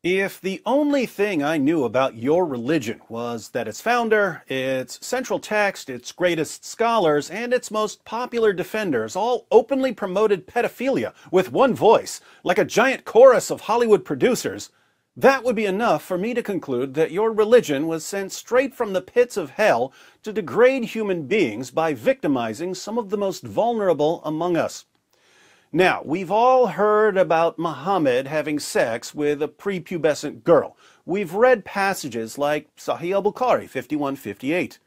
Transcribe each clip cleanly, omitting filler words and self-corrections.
If the only thing I knew about your religion was that its founder, its central text, its greatest scholars, and its most popular defenders all openly promoted pedophilia with one voice, like a giant chorus of Hollywood producers, that would be enough for me to conclude that your religion was sent straight from the pits of hell to degrade human beings by victimizing some of the most vulnerable among us. Now, we've all heard about Muhammad having sex with a prepubescent girl. We've read passages like Sahih al-Bukhari 51-58.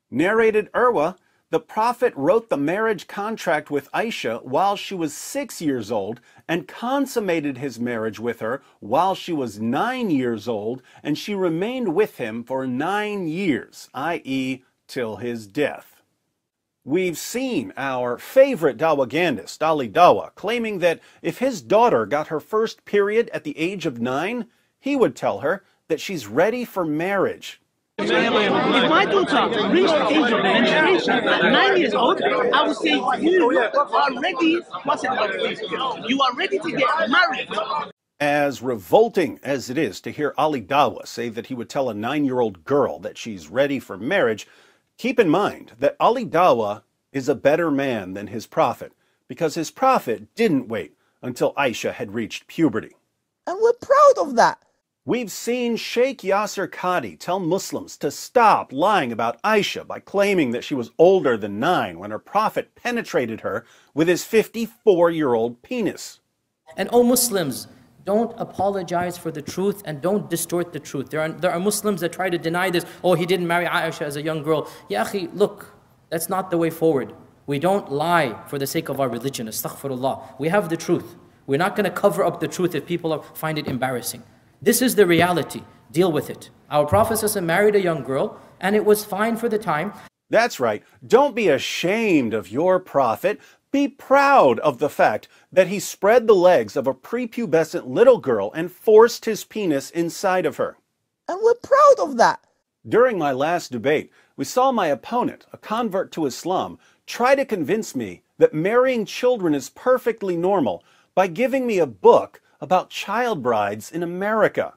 Narrated Urwa, the Prophet wrote the marriage contract with Aisha while she was 6 years old and consummated his marriage with her while she was 9 years old, and she remained with him for 9 years, i.e., till his death. We've seen our favorite dawagandist, Ali Dawa, claiming that if his daughter got her first period at the age of 9, he would tell her that she's ready for marriage. If my daughter reached the age of menstruation at 9 years old, I would say you are ready. You are ready to get married. As revolting as it is to hear Ali Dawa say that he would tell a 9-year-old girl that she's ready for marriage, keep in mind that Ali Dawa is a better man than his prophet, because his prophet didn't wait until Aisha had reached puberty. And we're proud of that. We've seen Sheikh Yasser Qadi tell Muslims to stop lying about Aisha by claiming that she was older than 9 when her prophet penetrated her with his 54-year-old penis. And Muslims, don't apologize for the truth and don't distort the truth. There are Muslims that try to deny this. Oh, he didn't marry Aisha as a young girl. Ya akhi, look, that's not the way forward. We don't lie for the sake of our religion. Astaghfirullah. We have the truth. We're not going to cover up the truth if people find it embarrassing. This is the reality. Deal with it. Our Prophet ﷺ married a young girl and it was fine for the time. That's right. Don't be ashamed of your prophet. Be proud of the fact that he spread the legs of a prepubescent little girl and forced his penis inside of her. And we're proud of that. During my last debate, we saw my opponent, a convert to Islam, try to convince me that marrying children is perfectly normal by giving me a book about child brides in America.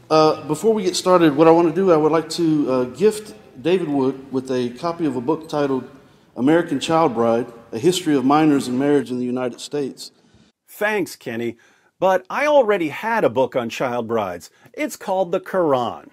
Before we get started, what I want to do, I would like to gift David Wood with a copy of a book titled American Child Bride, A History of Minors and Marriage in the United States. Thanks, Kenny, but I already had a book on child brides. It's called the Quran.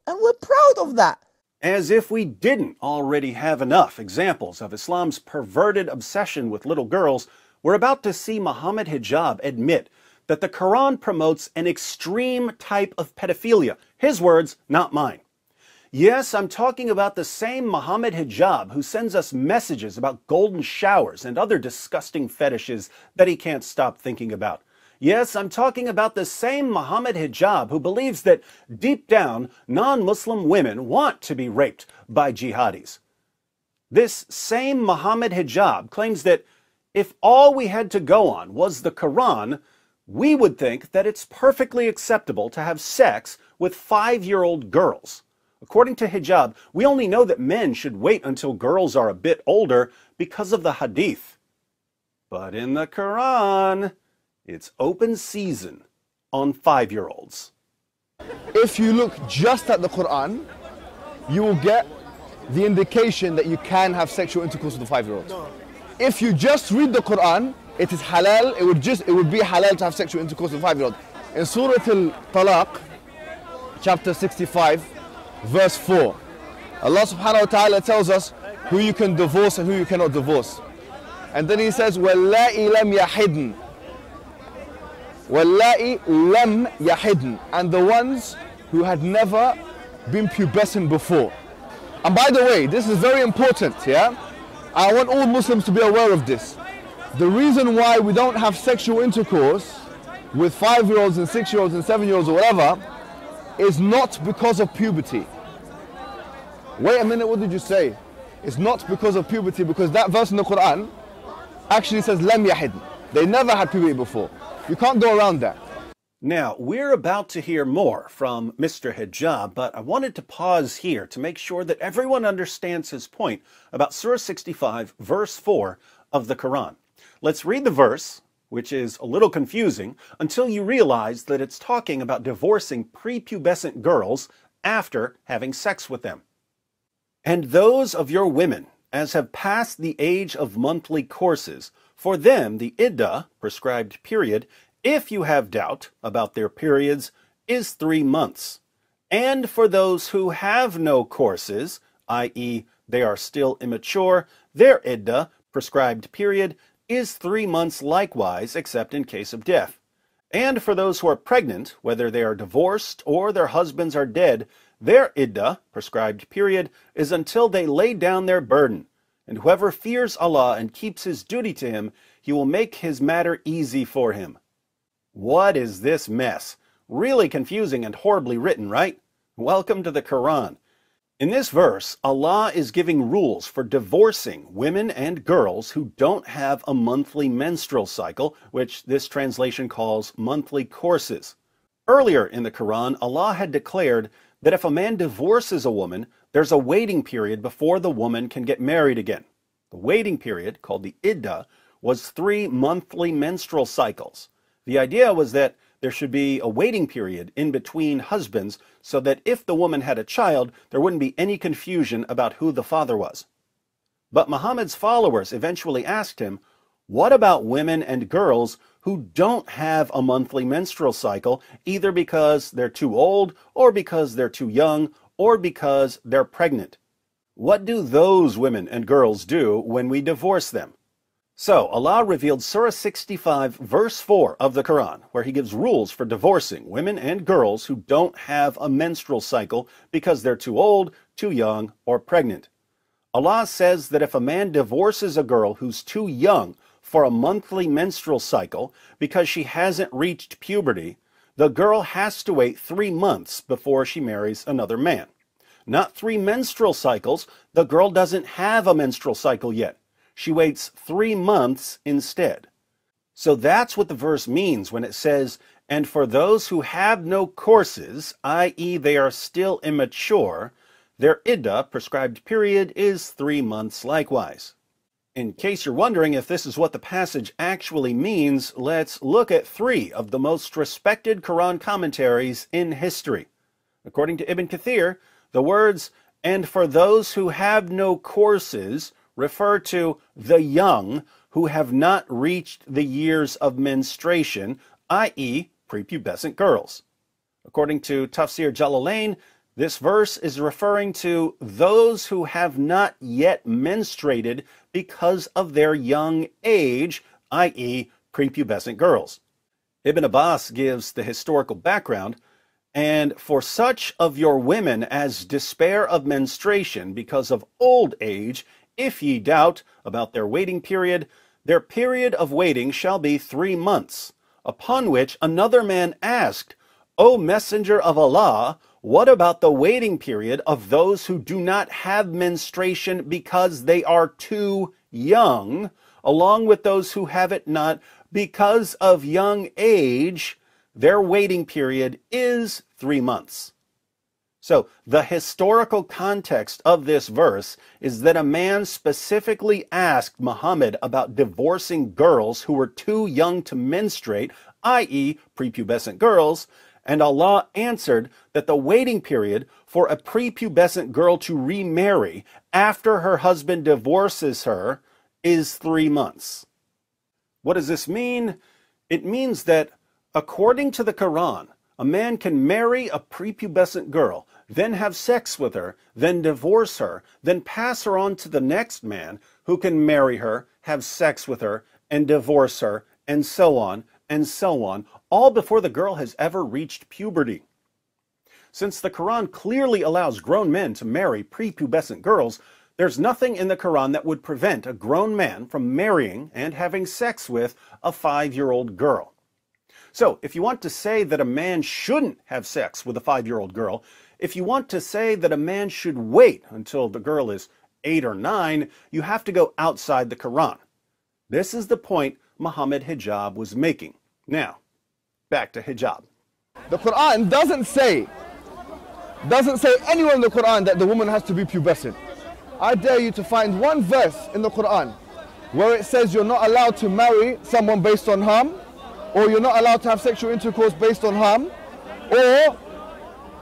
And we're proud of that. As if we didn't already have enough examples of Islam's perverted obsession with little girls, we're about to see Muhammad Hijab admit that the Quran promotes an extreme type of pedophilia. His words, not mine. Yes, I'm talking about the same Muhammad Hijab who sends us messages about golden showers and other disgusting fetishes that he can't stop thinking about. Yes, I'm talking about the same Muhammad Hijab who believes that deep down, non-Muslim women want to be raped by jihadis. This same Muhammad Hijab claims that if all we had to go on was the Quran, we would think that it's perfectly acceptable to have sex with 5-year-old girls. According to Hijab, we only know that men should wait until girls are a bit older because of the hadith. But in the Quran, it's open season on 5-year-olds. If you look just at the Quran, you will get the indication that you can have sexual intercourse with a 5-year-old. If you just read the Quran, it is halal, it would be halal to have sexual intercourse with a 5-year-old. In Surah Al-Talaq, chapter 65, verse 4, Allah subhanahu wa ta'ala tells us who you can divorce and who you cannot divorce. And then he says, وَاللَّائِ لَمْ يَحِدْنَ وَاللَّائِ لَمْ يَحِدْنَ, and the ones who had never been pubescent before. And by the way, this is very important, yeah? I want all Muslims to be aware of this. The reason why we don't have sexual intercourse with 5-year-olds and 6-year-olds and 7-year-olds or whatever is not because of puberty. Wait a minute, what did you say? It's not because of puberty, because that verse in the Quran actually says lam yahid. They never had puberty before. You can't go around that. Now, we're about to hear more from Mr. Hijab, but I wanted to pause here to make sure that everyone understands his point about Surah 65, verse 4 of the Quran. Let's read the verse, which is a little confusing until you realize that it's talking about divorcing prepubescent girls after having sex with them. And those of your women as have passed the age of monthly courses, for them the iddah, prescribed period, if you have doubt about their periods, is 3 months. And for those who have no courses, i.e. they are still immature, their iddah, prescribed period, is 3 months likewise, except in case of death. And for those who are pregnant, whether they are divorced or their husbands are dead, their iddah, prescribed period, is until they lay down their burden. And whoever fears Allah and keeps his duty to him, he will make his matter easy for him. What is this mess? Really confusing and horribly written, right? Welcome to the Quran. In this verse, Allah is giving rules for divorcing women and girls who don't have a monthly menstrual cycle, which this translation calls monthly courses. Earlier in the Quran, Allah had declared that if a man divorces a woman, there's a waiting period before the woman can get married again. The waiting period, called the iddah, was 3 monthly menstrual cycles. The idea was that there should be a waiting period in between husbands so that if the woman had a child, there wouldn't be any confusion about who the father was. But Muhammad's followers eventually asked him, what about women and girls who don't have a monthly menstrual cycle, either because they're too old, or because they're too young, or because they're pregnant? What do those women and girls do when we divorce them? So, Allah revealed Surah 65, verse 4 of the Quran, where He gives rules for divorcing women and girls who don't have a menstrual cycle because they're too old, too young, or pregnant. Allah says that if a man divorces a girl who's too young for a monthly menstrual cycle because she hasn't reached puberty, the girl has to wait 3 months before she marries another man. Not 3 menstrual cycles, the girl doesn't have a menstrual cycle yet. She waits 3 months instead. So that's what the verse means when it says, and for those who have no courses, i.e. they are still immature, their iddah, prescribed period, is 3 months likewise. In case you're wondering if this is what the passage actually means, let's look at 3 of the most respected Quran commentaries in history. According to Ibn Kathir, the words, and for those who have no courses, refer to the young who have not reached the years of menstruation, i.e. prepubescent girls. According to Tafsir Jalalain, this verse is referring to those who have not yet menstruated because of their young age, i.e. prepubescent girls. Ibn Abbas gives the historical background, and for such of your women as despair of menstruation because of old age, if ye doubt about their waiting period, their period of waiting shall be 3 months. Upon which another man asked, O Messenger of Allah, what about the waiting period of those who do not have menstruation because they are too young, along with those who have it not because of young age? Their waiting period is 3 months. So, the historical context of this verse is that a man specifically asked Muhammad about divorcing girls who were too young to menstruate, i.e. prepubescent girls, and Allah answered that the waiting period for a prepubescent girl to remarry after her husband divorces her is 3 months. What does this mean? It means that, according to the Quran, a man can marry a prepubescent girl, then have sex with her, then divorce her, then pass her on to the next man who can marry her, have sex with her, and divorce her, and so on, all before the girl has ever reached puberty. Since the Quran clearly allows grown men to marry prepubescent girls, there's nothing in the Quran that would prevent a grown man from marrying and having sex with a 5-year-old girl. So, if you want to say that a man shouldn't have sex with a 5-year-old girl, if you want to say that a man should wait until the girl is 8 or 9, you have to go outside the Quran. This is the point Muhammad Hijab was making. Now, back to hijab. The Quran doesn't say anywhere in the Quran that the woman has to be pubescent. I dare you to find one verse in the Quran where it says you're not allowed to marry someone based on harm, or you're not allowed to have sexual intercourse based on harm, or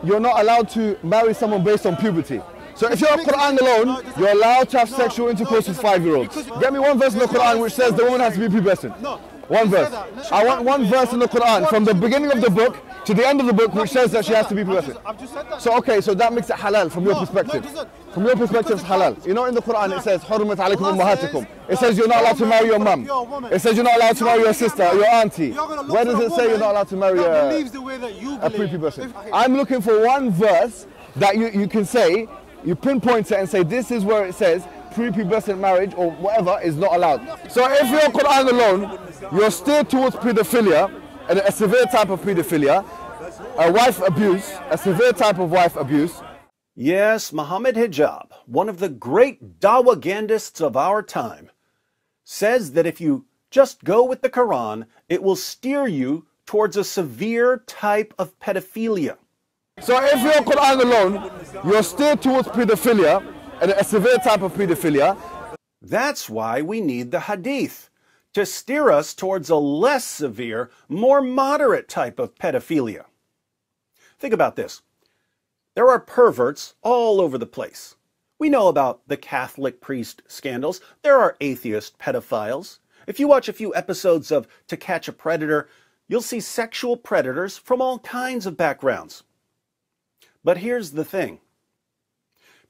you're not allowed to marry someone based on puberty. So if you're in Quran alone, you're allowed to have sexual intercourse with 5-year-olds. Get me one verse in the Quran which says the woman has to be pubescent. One verse. I want one verse in the Quran from the beginning of the book to the end of the book which says that she has to be pubescent. So okay, so that makes it halal from your perspective. From your perspective, it's halal. You know, in the Quran it says, حُرِّمَتْ عَلَيْكُمْ أُمَّهَاتِكُمْ. It says you're not allowed to marry your mum. It says you're not allowed to marry your sister, your auntie. Where does it say you're not allowed to marry a prepubescent? I'm looking for one verse that you can say, you pinpoint it and say this is where it says prepubescent marriage or whatever is not allowed. So if you're Quran alone, you're steered towards pedophilia, and a severe type of pedophilia, a wife abuse, a severe type of wife abuse. Yes, Muhammad Hijab, one of the great dawagandists of our time, says that if you just go with the Quran, it will steer you towards a severe type of pedophilia. So if you're Quran alone, you're steered towards pedophilia, and a severe type of pedophilia. That's why we need the Hadith, to steer us towards a less severe, more moderate type of pedophilia. Think about this. There are perverts all over the place. We know about the Catholic priest scandals. There are atheist pedophiles. If you watch a few episodes of To Catch a Predator, you'll see sexual predators from all kinds of backgrounds. But here's the thing.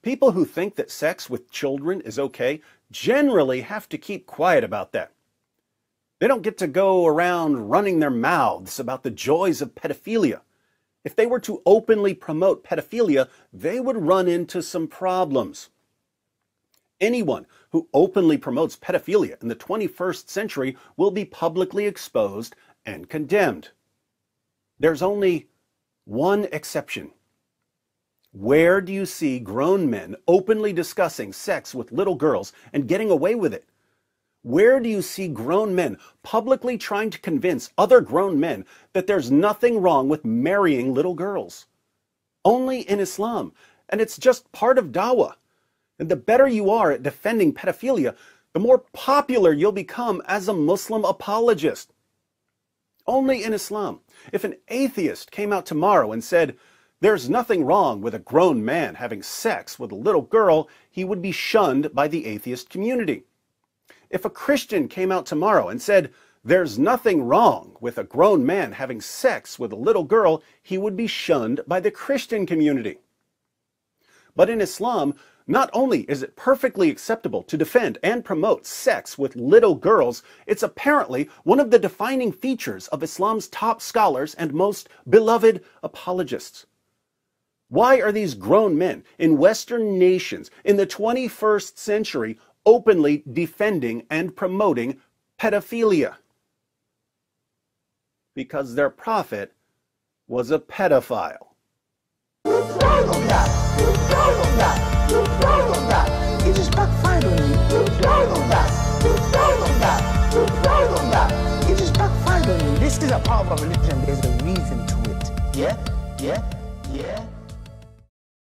People who think that sex with children is okay generally have to keep quiet about that. They don't get to go around running their mouths about the joys of pedophilia. If they were to openly promote pedophilia, they would run into some problems. Anyone who openly promotes pedophilia in the 21st century will be publicly exposed and condemned. There's only one exception. Where do you see grown men openly discussing sex with little girls and getting away with it? Where do you see grown men publicly trying to convince other grown men that there's nothing wrong with marrying little girls? Only in Islam, and it's just part of dawah. And the better you are at defending pedophilia, the more popular you'll become as a Muslim apologist. Only in Islam. If an atheist came out tomorrow and said, there's nothing wrong with a grown man having sex with a little girl, he would be shunned by the atheist community. If a Christian came out tomorrow and said, there's nothing wrong with a grown man having sex with a little girl, he would be shunned by the Christian community. But in Islam, not only is it perfectly acceptable to defend and promote sex with little girls, it's apparently one of the defining features of Islam's top scholars and most beloved apologists. Why are these grown men in Western nations in the 21st century openly defending and promoting pedophilia? Because their prophet was a pedophile. You're proud of that. You're proud of that. You're proud of that. It just backfired on you. You're proud of that. You're proud of that. You're proud of that. It just backfired on you. This is a part of our religion. There's a reason to it. Yeah?